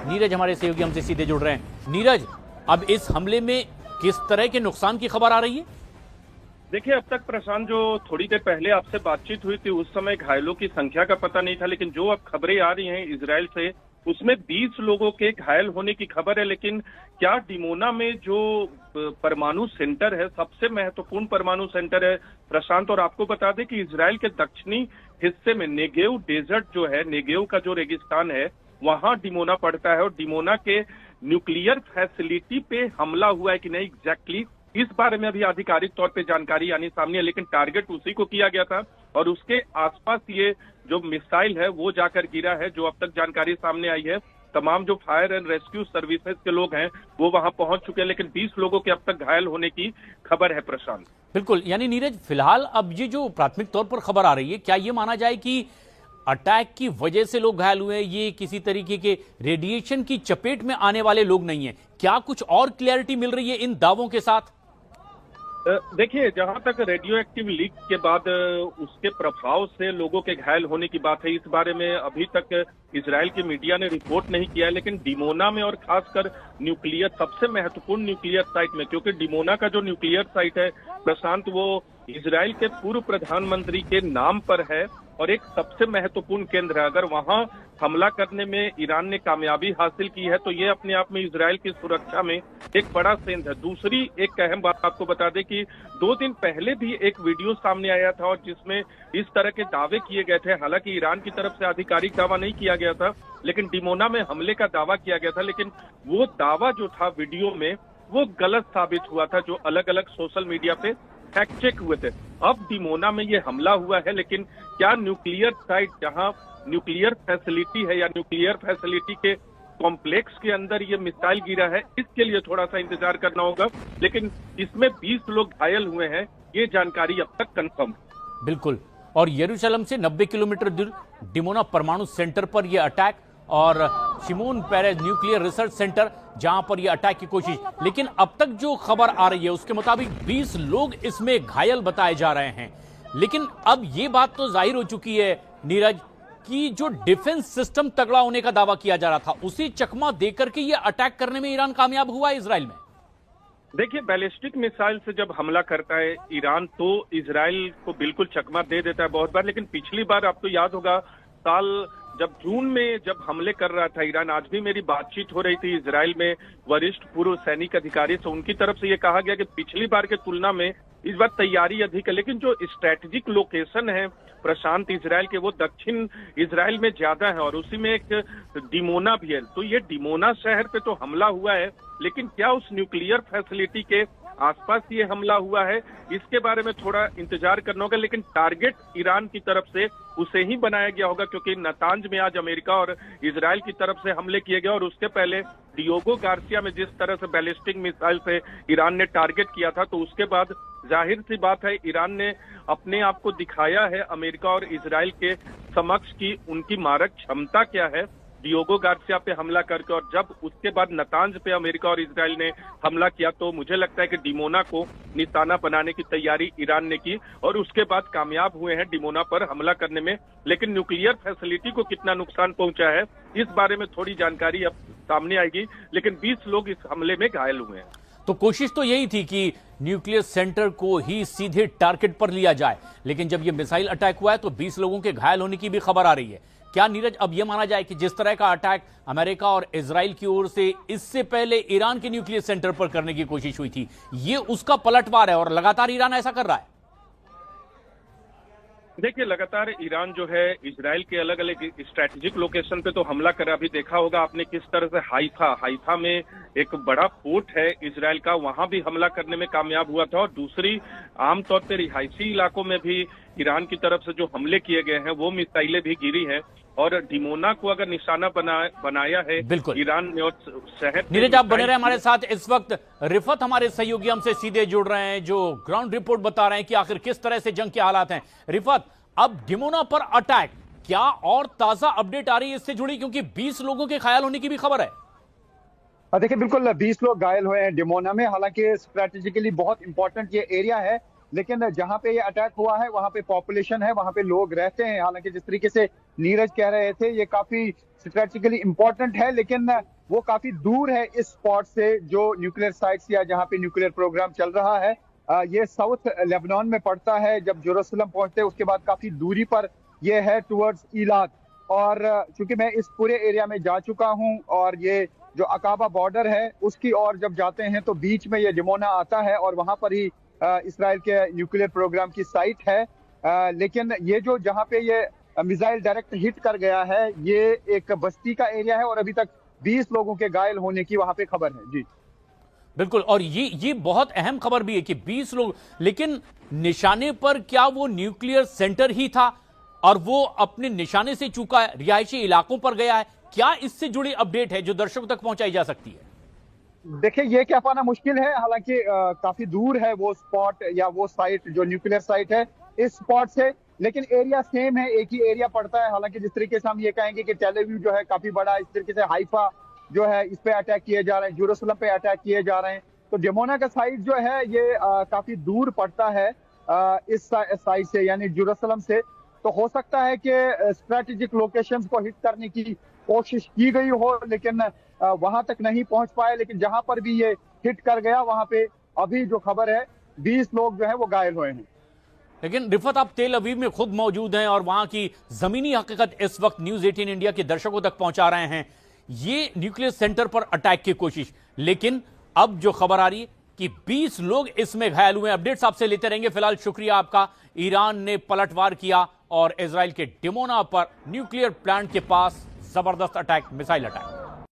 नीरज हमारे सहयोगी हमसे सीधे जुड़ रहे हैं। नीरज, अब इस हमले में किस तरह के नुकसान की खबर आ रही है? देखिए, अब तक प्रशांत, जो थोड़ी देर पहले आपसे बातचीत हुई थी उस समय घायलों की संख्या का पता नहीं था, लेकिन जो अब खबरें आ रही हैं इजराइल से उसमें 20 लोगों के घायल होने की खबर है। लेकिन क्या डिमोना में जो परमाणु सेंटर है, सबसे महत्वपूर्ण परमाणु सेंटर है प्रशांत, और आपको बता दें कि इजराइल के दक्षिणी हिस्से में नेगेव डेजर्ट जो है, नेगेव का जो रेगिस्तान है, वहां डिमोना पड़ता है। और डिमोना के न्यूक्लियर फैसिलिटी पे हमला हुआ है कि नहीं एग्जैक्टली इस बारे में अभी आधिकारिक तौर पे जानकारी आनी सामने है, लेकिन टारगेट उसी को किया गया था और उसके आसपास ये जो मिसाइल है वो जाकर गिरा है। जो अब तक जानकारी सामने आई है, तमाम जो फायर एंड रेस्क्यू सर्विसेज के लोग हैं वो वहां पहुंच चुके हैं, लेकिन 20 लोगों के अब तक घायल होने की खबर है प्रशांत। बिल्कुल, यानी नीरज, फिलहाल अब ये जो प्राथमिक तौर पर खबर आ रही है, क्या ये माना जाए कि अटैक की वजह से लोग घायल हुए, ये किसी तरीके के रेडिएशन की चपेट में आने वाले लोग नहीं है? क्या कुछ और क्लैरिटी मिल रही है इन दावों के साथ? देखिए, जहां तक रेडियो एक्टिव लीक के बाद उसके प्रभाव से लोगों के घायल होने की बात है, इस बारे में अभी तक इजराइल की मीडिया ने रिपोर्ट नहीं किया है। लेकिन डिमोना में और खासकर न्यूक्लियर, सबसे महत्वपूर्ण न्यूक्लियर साइट में, क्योंकि डिमोना का जो न्यूक्लियर साइट है प्रशांत, वो इजराइल के पूर्व प्रधानमंत्री के नाम पर है और एक सबसे महत्वपूर्ण केंद्र है। अगर वहां हमला करने में ईरान ने कामयाबी हासिल की है तो ये अपने आप में इजराइल की सुरक्षा में एक बड़ा सेंध है। दूसरी एक अहम बात आपको बता दें कि 2 दिन पहले भी एक वीडियो सामने आया था और जिसमें इस तरह के दावे किए गए थे। हालांकि ईरान की तरफ से आधिकारिक दावा नहीं किया गया था, लेकिन डिमोना में हमले का दावा किया गया था। लेकिन वो दावा जो था वीडियो में, वो गलत साबित हुआ था, जो अलग अलग सोशल मीडिया पे फैक्ट चेक हुए थे। अब डिमोना में ये हमला हुआ है, लेकिन क्या न्यूक्लियर साइट, जहां न्यूक्लियर फैसिलिटी है या न्यूक्लियर फैसिलिटी के कॉम्प्लेक्स के अंदर ये मिसाइल गिरा है, इसके लिए थोड़ा सा इंतजार करना होगा। लेकिन इसमें 20 लोग घायल हुए हैं, ये जानकारी अब तक कंफर्म है। बिल्कुल, और यरूशलेम से 90 किलोमीटर दूर डिमोना परमाणु सेंटर पर यह अटैक, और शिमोन पेरेज न्यूक्लियर रिसर्च सेंटर जहां पर यह अटैक की कोशिश। लेकिन अब तक जो खबर आ रही है उसके मुताबिक 20 लोग इसमें घायल बताए जा रहे हैं। लेकिन अब यह बात तो जाहिर हो चुकी है नीरज कि जो डिफेंस सिस्टम तगड़ा होने का दावा किया जा रहा था, उसी चकमा देकर के यह अटैक करने में ईरान कामयाब हुआ है इजराइल में। देखिए, बैलिस्टिक मिसाइल से जब हमला करता है ईरान तो इजराइल को बिल्कुल चकमा दे देता है बहुत बार। लेकिन पिछली बार आपको याद होगा, साल जब जून में जब हमले कर रहा था ईरान, आज भी मेरी बातचीत हो रही थी इजराइल में वरिष्ठ पूर्व सैनिक अधिकारी से, उनकी तरफ से ये कहा गया कि पिछली बार के तुलना में इस बार तैयारी अधिक है। लेकिन जो स्ट्रैटेजिक लोकेशन है प्रशांत इजराइल के, वो दक्षिण इजराइल में ज्यादा है और उसी में एक डिमोना भी है। तो ये डिमोना शहर पे तो हमला हुआ है, लेकिन क्या उस न्यूक्लियर फैसिलिटी के आसपास ये हमला हुआ है, इसके बारे में थोड़ा इंतजार करना होगा। लेकिन टारगेट ईरान की तरफ से उसे ही बनाया गया होगा, क्योंकि नतांज में आज अमेरिका और इजराइल की तरफ से हमले किए गए और उसके पहले डियोगो गार्सिया में जिस तरह से बैलिस्टिक मिसाइल से ईरान ने टारगेट किया था, तो उसके बाद जाहिर सी बात है ईरान ने अपने आप को दिखाया है अमेरिका और इजराइल के समक्ष की उनकी मारक क्षमता क्या है डियोगो गार्सिया पे हमला करके। और जब उसके बाद नतांज पे अमेरिका और इजराइल ने हमला किया तो मुझे लगता है कि डिमोना को निशाना बनाने की तैयारी ईरान ने की और उसके बाद कामयाब हुए हैं डिमोना पर हमला करने में। लेकिन न्यूक्लियर फैसिलिटी को कितना नुकसान पहुंचा है इस बारे में थोड़ी जानकारी अब सामने आएगी। लेकिन 20 लोग इस हमले में घायल हुए हैं। तो कोशिश तो यही थी कि न्यूक्लियर सेंटर को ही सीधे टारगेट पर लिया जाए, लेकिन जब यह मिसाइल अटैक हुआ है तो 20 लोगों के घायल होने की भी खबर आ रही है। क्या नीरज, अब यह माना जाए कि जिस तरह का अटैक अमेरिका और इजराइल की ओर से इससे पहले ईरान के न्यूक्लियर सेंटर पर करने की कोशिश हुई थी, ये उसका पलटवार है और लगातार ईरान ऐसा कर रहा है? देखिए, लगातार ईरान जो है इजराइल के अलग अलग स्ट्रैटेजिक लोकेशन पे तो हमला कर रहा। अभी देखा होगा आपने किस तरह से हाइफा में एक बड़ा पोर्ट है इजराइल का, वहां भी हमला करने में कामयाब हुआ था। और दूसरी, आमतौर पर रिहायशी इलाकों में भी ईरान की तरफ से जो हमले किए गए हैं वो मिसाइलें भी गिरी हैं। और डिमोना को अगर निशाना बनाया है ईरान ने। और शहर, नीरज आप बने रहे हमारे साथ। इस वक्त रिफत हमारे सहयोगी हमसे सीधे जुड़ रहे हैं जो ग्राउंड रिपोर्ट बता रहे हैं कि आखिर किस तरह से जंग के हालात हैं। रिफत, अब डिमोना पर अटैक, क्या और ताजा अपडेट आ रही है इससे जुड़ी, क्योंकि 20 लोगों के घायल होने की भी खबर है? देखिए, बिल्कुल 20 लोग घायल हुए हैं डिमोना में। हालांकि स्ट्रेटेजिकली बहुत इंपॉर्टेंट ये एरिया है, लेकिन जहां पे ये अटैक हुआ है वहां पे पॉपुलेशन है, वहां पे लोग रहते हैं। हालांकि जिस तरीके से नीरज कह रहे थे, ये काफी स्ट्रेटेजिकली इंपॉर्टेंट है, लेकिन वो काफी दूर है इस स्पॉट से जो न्यूक्लियर साइट्स या जहां पे न्यूक्लियर प्रोग्राम चल रहा है। ये साउथ लेबनान में पड़ता है। जब जेरूसलम पहुंचते हैं उसके बाद काफी दूरी पर ये है टुवर्ड्स ईलात। और चूंकि मैं इस पूरे एरिया में जा चुका हूं और ये जो अकाबा बॉर्डर है उसकी ओर जब जाते हैं तो बीच में ये डिमोना आता है और वहां पर ही इसराइल के न्यूक्लियर प्रोग्राम की साइट है। लेकिन ये जो जहां पे ये मिसाइल डायरेक्ट हिट कर गया है, ये एक बस्ती का एरिया है और अभी तक 20 लोगों के घायल होने की वहां पे खबर है। जी बिल्कुल, और ये बहुत अहम खबर भी है कि 20 लोग, लेकिन निशाने पर क्या वो न्यूक्लियर सेंटर ही था और वो अपने निशाने से चूका है, रिहायशी इलाकों पर गया है? क्या इससे जुड़ी अपडेट है जो दर्शकों तक पहुंचाई जा सकती है? देखिए, ये कह पाना मुश्किल है, हालांकि काफी दूर है वो स्पॉट या वो साइट जो न्यूक्लियर साइट है इस स्पॉट से, लेकिन एरिया सेम है, एक ही एरिया पड़ता है। हालांकि जिस तरीके से हम ये कहेंगे कि टेल अवीव जो है काफी बड़ा, इस तरीके से हाइफा जो है इस पे अटैक किए जा रहे हैं, जेरूसलम पे अटैक किए जा रहे हैं, तो डिमोना का साइट जो है ये काफी दूर पड़ता है इस साइड से, यानी जेरूसलम से। तो हो सकता है कि स्ट्रेटेजिक लोकेशंस को हिट करने की कोशिश की गई हो, लेकिन वहां तक नहीं पहुंच पाए। लेकिन जहां पर भी ये हिट कर गया वहां पे अभी जो खबर है 20 लोग जो है वो घायल हुए हैं। लेकिन रिफत, आप तेल अवीव में खुद मौजूद हैं और वहां की जमीनी हकीकत इस वक्त न्यूज 18 इंडिया के दर्शकों तक पहुंचा रहे हैं। ये न्यूक्लियर सेंटर पर अटैक की कोशिश, लेकिन अब जो खबर आ रही है कि 20 लोग इसमें घायल हुए। अपडेट्स आपसे लेते रहेंगे। फिलहाल शुक्रिया आपका। ईरान ने पलटवार किया और इजराइल के डिमोना पर न्यूक्लियर प्लांट के पास जबरदस्त अटैक, मिसाइल अटैक।